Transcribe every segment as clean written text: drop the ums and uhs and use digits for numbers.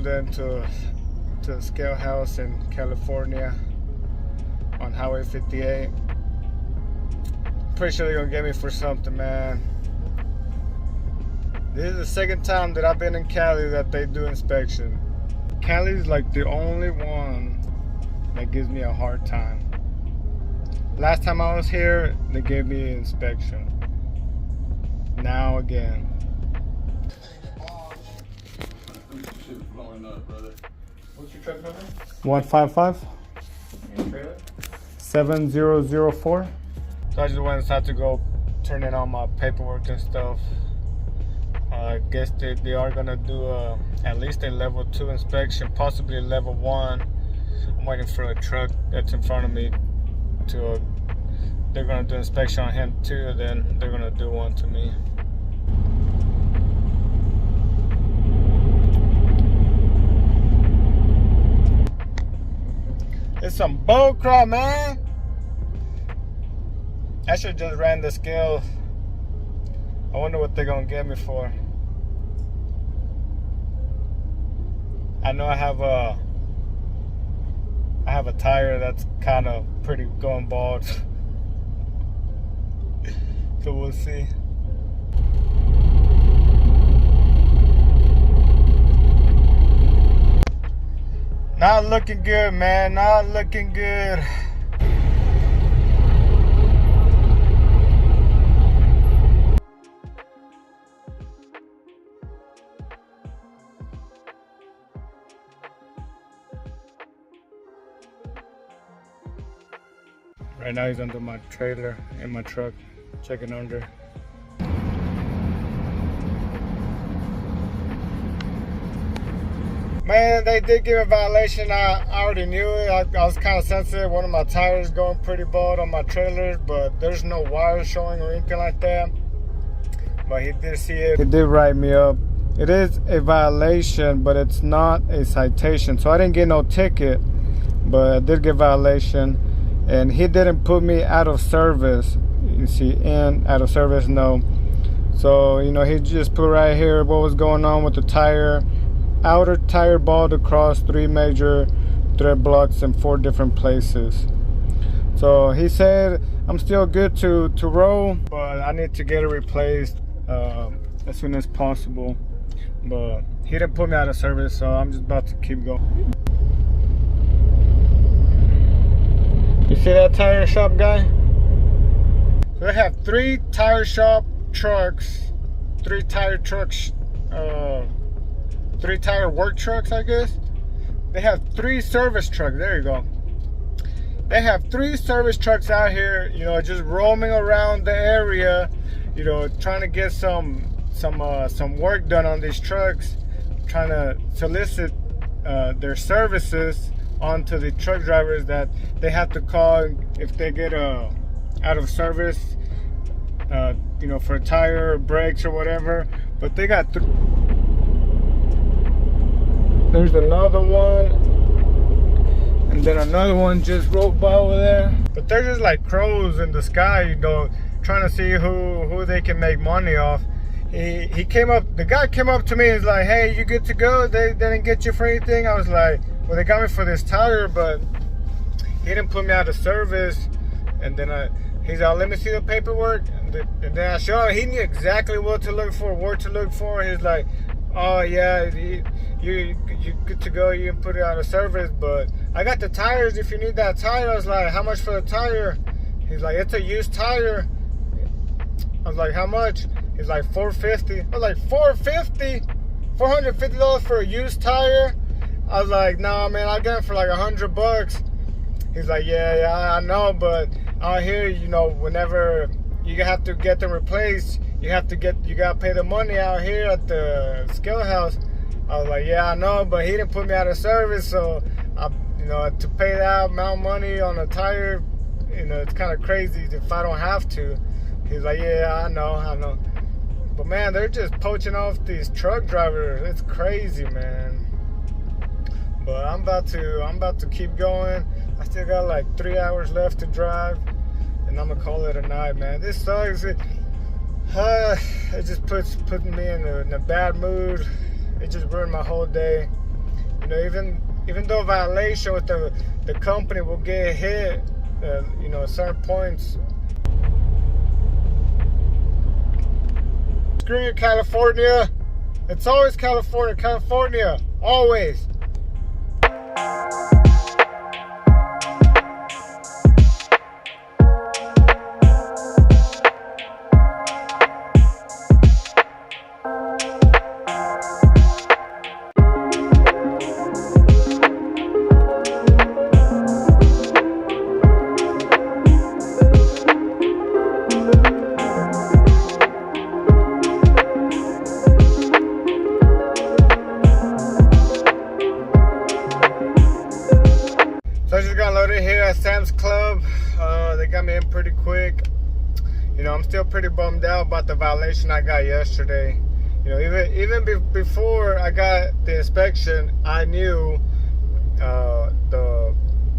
pulled into the scale house in California on Highway 58. Pretty sure they're gonna get me for something, man. This is the second time that I've been in Cali that they do inspection. Cali's like the only one that gives me a hard time. Last time I was here, they gave me an inspection. Now again. What's your truck number? 155 And trailer? 7004. So I just went inside to go turn in all my paperwork and stuff. I guess they are gonna do at least a level 2 inspection, possibly a level 1. I'm waiting for a truck that's in front of me to. They're gonna do inspection on him too. Then they're gonna do one to me. It's some bull crap, man. I should just ran the scale. I wonder what they're gonna get me for. I know I have a tire that's kind of pretty going bald. So we'll see. Not looking good, man. Not looking good. Right now he's under my trailer in my truck, checking under. Man, they did give a violation. I already knew it. I was kind of sensitive. One of my tires going pretty bald on my trailer, but there's no wires showing or anything like that. But he did see it. He did write me up. It is a violation, but it's not a citation. So I didn't get no ticket, but I did get a violation. And he didn't put me out of service. You see, in, out of service, no. So, you know, he just put right here what was going on with the tire. Outer tire bald across 3 major thread blocks in 4 different places. So he said I'm still good to roll, but I need to get it replaced as soon as possible. But he didn't put me out of service, so I'm just about to keep going. You see that tire shop guy? So they have 3 tire shop trucks, 3 tire trucks, 3 tire work trucks, I guess. They have 3 service trucks. There you go. They have 3 service trucks out here, you know, just roaming around the area, you know, trying to get some work done on these trucks, trying to solicit their services onto the truck drivers that they have to call if they get out of service, you know, for a tire or brakes or whatever. But they got there's another one, and then another one just rolled by over there. But they're just like crows in the sky, you know, trying to see who they can make money off. He came up, the guy came up to me and was like, hey, you good to go? They didn't get you for anything? I was like, well, they got me for this tire, but he didn't put me out of service. And then he's like, let me see the paperwork. And then I showed him. He knew exactly what to look for, where to look for. He's like, oh yeah, you're good to go. You can put it out of service, but I got the tires if you need that tire. I was like, how much for the tire? He's like, it's a used tire. I was like, how much? He's like, $450. I was like, $450? $450 for a used tire? I was like, nah, man, I got it for like $100. He's like, yeah, I know, but out here, you know, whenever you have to get them replaced, you gotta pay the money out here at the scale house. I was like, yeah, I know, but he didn't put me out of service, so you know, to pay that amount of money on a tire, you know, it's kind of crazy if I don't have to. He's like, yeah, I know. But man, they're just poaching off these truck drivers. It's crazy, man. But I'm about to keep going. I still got like 3 hours left to drive, and I'm gonna call it a night, man. This sucks. It just puts me in a bad mood. It just ruined my whole day. know, even though violation with the company will get hit, you know, certain points. Screw you, California. It's always California, California, always. So I just got loaded here at Sam's Club. They got me in pretty quick. You know, I'm still pretty bummed out about the violation I got yesterday. You know, even before I got the inspection, I knew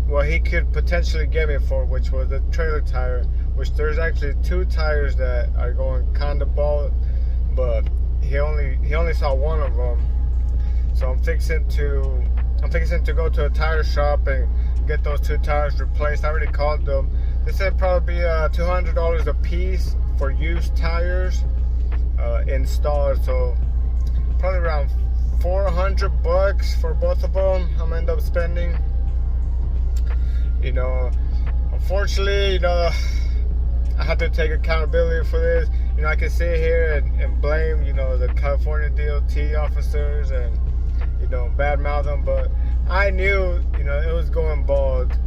what he could potentially get me for, which was the trailer tire. Which there's actually 2 tires that are going kind of bald, but he only saw one of them. So I'm fixing to go to a tire shop and get those 2 tires replaced. I already called them. They said probably $200 a piece for used tires installed. So probably around $400 for both of them. I'm gonna end up spending. You know, unfortunately, you know, I have to take accountability for this. You know, I can sit here and blame, you know, the California DOT officers and, you know, badmouth them, but I knew, you know, it was going bald.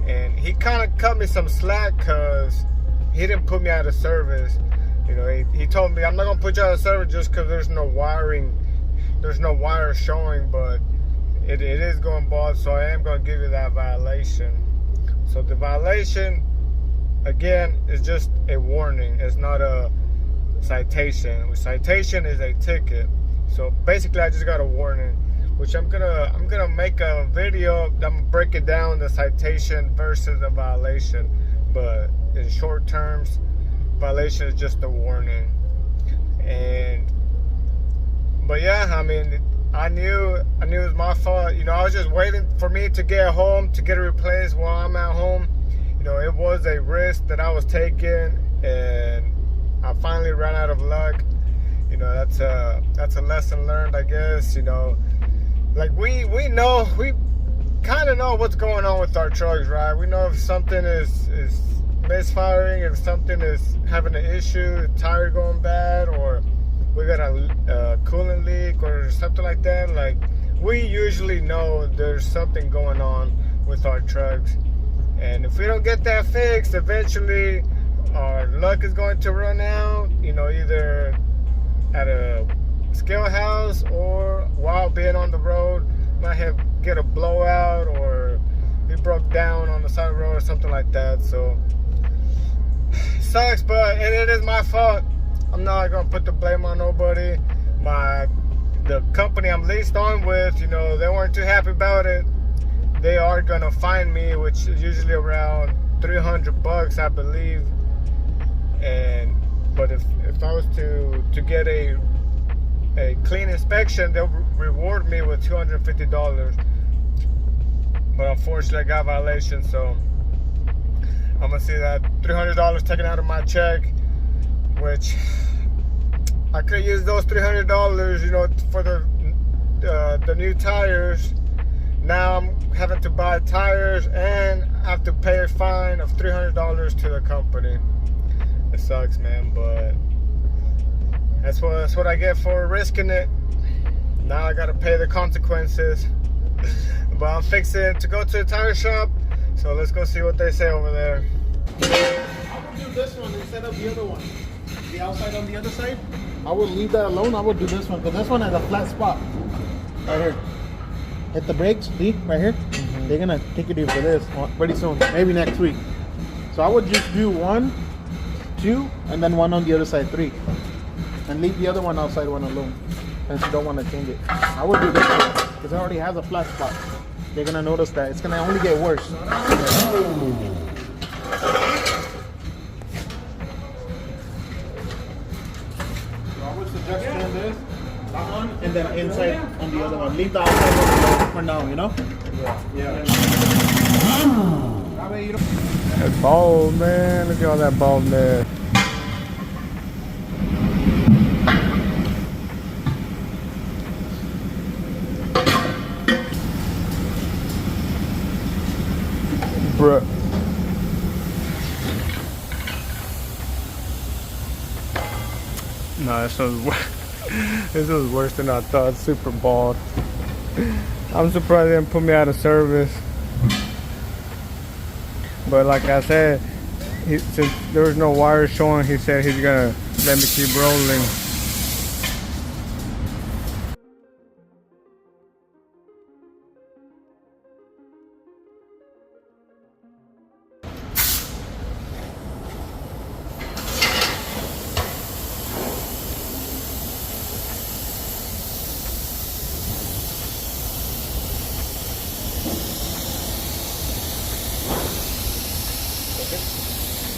And he kind of cut me some slack because he didn't put me out of service. You know, he told me, I'm not going to put you out of service just because there's no wiring, there's no wire showing, but it is going bald, so I am going to give you that violation. So the violation, again, is just a warning. It's not a citation. A citation is a ticket. So basically, I just got a warning, which I'm gonna make a video. I'm gonna break it down, the citation versus the violation. But in short terms, violation is just a warning. But yeah, I mean, I knew it was my fault. You know, I was just waiting for me to get home to get it replaced while I'm at home. You know, it was a risk that I was taking, and I finally ran out of luck. You know, that's a lesson learned, I guess. You know, like we kind of know what's going on with our trucks, right? We know if something is misfiring, if something is having an issue, tire going bad, or we got a coolant leak or something like that. Like, we usually know there's something going on with our trucks, and if we don't get that fixed, eventually our luck is going to run out. You know, either at a scale house or while being on the road, might get a blowout or be broke down on the side of the road or something like that. So sucks, but it is my fault. I'm not gonna put the blame on nobody. The company I'm leased on with, you know, they weren't too happy about it. They are gonna fine me, which is usually around $300, I believe. But if I was to get a clean inspection, they'll reward me with $250. But unfortunately, I got violation, so I'm gonna see that $300 taken out of my check, which I could use those $300, you know, for the new tires. Now I'm having to buy tires and I have to pay a fine of $300 to the company. It sucks, man, but that's what I get for risking it. Now I gotta pay the consequences. But I'm fixing to go to the tire shop, so let's go see what they say over there. I would do this one instead of the other one. The outside on the other side, I would leave that alone. I would do this one, because this one has a flat spot. Right here. Hit the brakes, see? Right here. Mm-hmm. They're gonna take you to for this pretty soon, maybe next week. So I would just do 1, 2, and then 1 on the other side, 3. And leave the other one outside one alone, since you don't want to change it. I would do this one, because it already has a flat spot. They're gonna notice that. It's gonna only get worse. Just doing this, that one, and then inside on the other one. Leave the outside one alone. for now, you know? Yeah. That way you don't... That's bald, man. Look at all that baldness. Bruh. No, this was worse than I thought. Super bald. I'm surprised they didn't put me out of service. But like I said, since there was no wire showing, he said he's gonna let me keep rolling.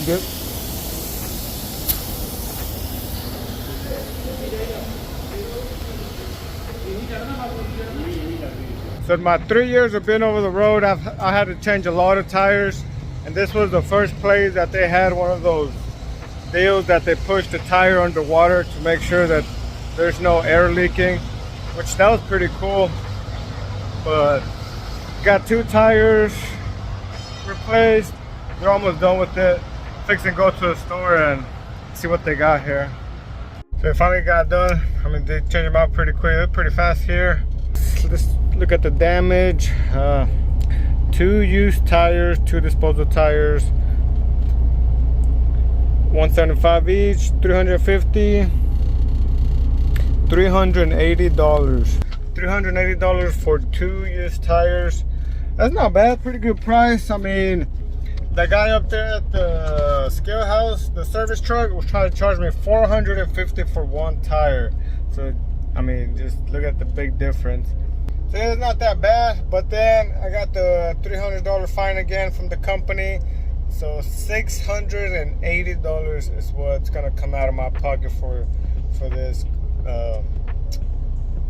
Good. So in my 3 years of being over the road, I had to change a lot of tires, and this was the first place that they had one of those deals that they push the tire underwater to make sure that there's no air leaking, which that was pretty cool. But got 2 tires replaced. They're almost done with it. Fixing to go to the store and see what they got here. So they finally got done. I mean, they changed them out pretty quick. They're pretty fast here. Let's look at the damage. 2 used tires, 2 disposal tires. 175 each, 350, $380. $380 for 2 used tires. That's not bad, pretty good price. I mean, the guy up there at the scale house, the service truck, was trying to charge me $450 for 1 tire. So, I mean, just look at the big difference. So it's not that bad, but then I got the $300 fine again from the company. So $680 is what's gonna come out of my pocket for this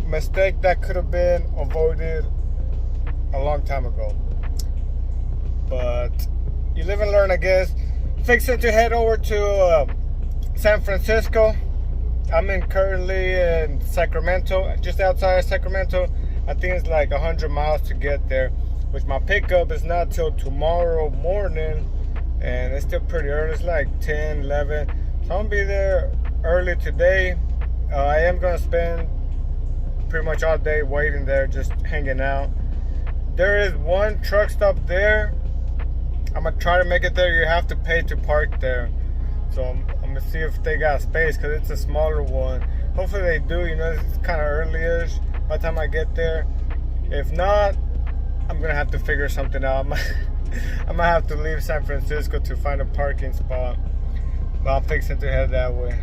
mistake that could have been avoided a long time ago. But you live and learn, I guess. Fixing to head over to San Francisco. I'm currently in Sacramento, just outside of Sacramento. I think it's like 100 miles to get there, which my pickup is not till tomorrow morning, and it's still pretty early. It's like 10, 11. So I'm gonna be there early today. I am gonna spend pretty much all day waiting there, just hanging out. There is one truck stop there. I'm gonna try to make it there. You have to pay to park there. So I'm gonna see if they got space, because it's a smaller one. Hopefully they do, you know, it's kind of early-ish by the time I get there. If not, I'm gonna have to figure something out. I might have to leave San Francisco to find a parking spot. But I'm fixing to head that way.